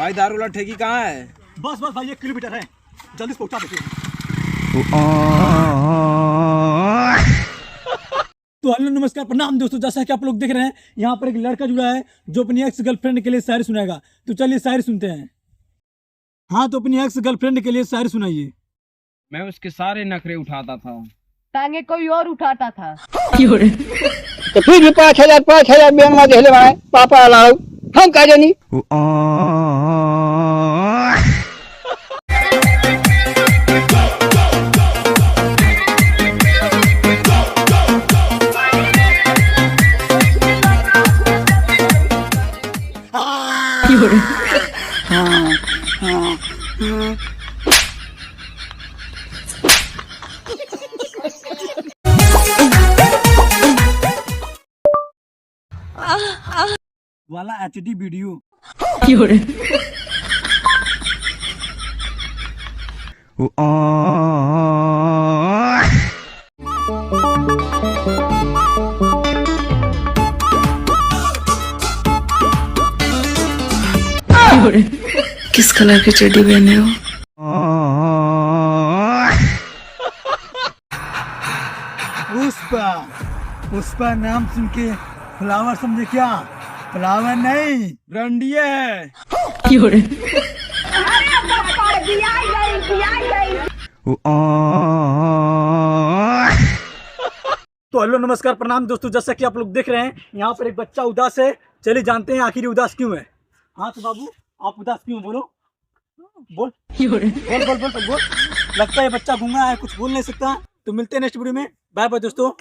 भाई दारूला ठेकी कहाँ है? बस भाई 1 किलोमीटर है, जल्दी से पहुंचा देते हैं। तो हेलो नमस्कार प्रणाम दोस्तों, जैसा कि आप लोग देख रहे हैं यहाँ पर एक लड़का जुड़ा है जो अपनी एक्स गर्लफ्रेंड के लिए शायरी सुनाएगा। तो चलिए शायरी सुनते हैं। हाँ तो अपनी एक्स गर्लफ्रेंड के लिए शायरी सुनाइए। मैं उसके सारे नखरे उठाता था, टांगे कोई और उठाता था। तो फिर भी 5,000 बैंक में देले भाई पापा अलाउ हम का जानी। वाला HD वीडियो। किस कलर की चड्डी पहने हो? पुष्पा, पुष्पा नाम सुन के फ्लावर समझे क्या? फ्लावर नहीं, रंडिये है। तो हेलो नमस्कार प्रणाम दोस्तों, जैसा कि आप लोग देख रहे हैं यहाँ पर एक बच्चा उदास है। चलिए जानते हैं आखिर उदास क्यों है। हाँ तो बाबू आप उदास क्यों, बोलो बोल बोल बोल बोल बोल बोल। लगता है बच्चा गूंगा है, कुछ बोल नहीं सकता। तो मिलते हैं नेक्स्ट वीडियो में, बाय बाय दोस्तों।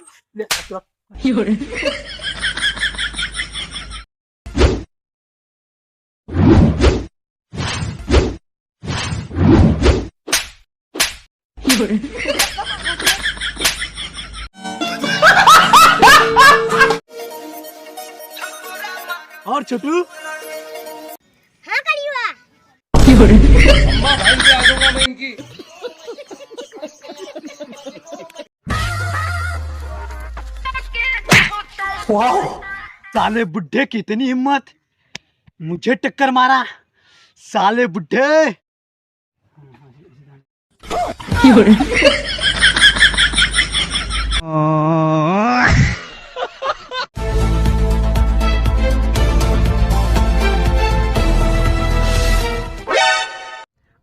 और छोटू हाँ करिए। अम्मा भाई से आ जाऊंगा मैं इनकी। वाह, साले बुड्ढे की इतनी हिम्मत, मुझे टक्कर मारा साले बुड्ढे।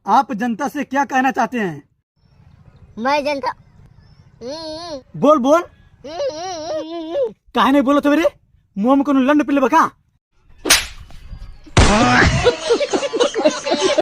आप जनता से क्या कहना चाहते हैं? मैं जनता बोल बोल। काहे नहीं बोलो तो मेरे मुंह में कोनो लंड पिले बका।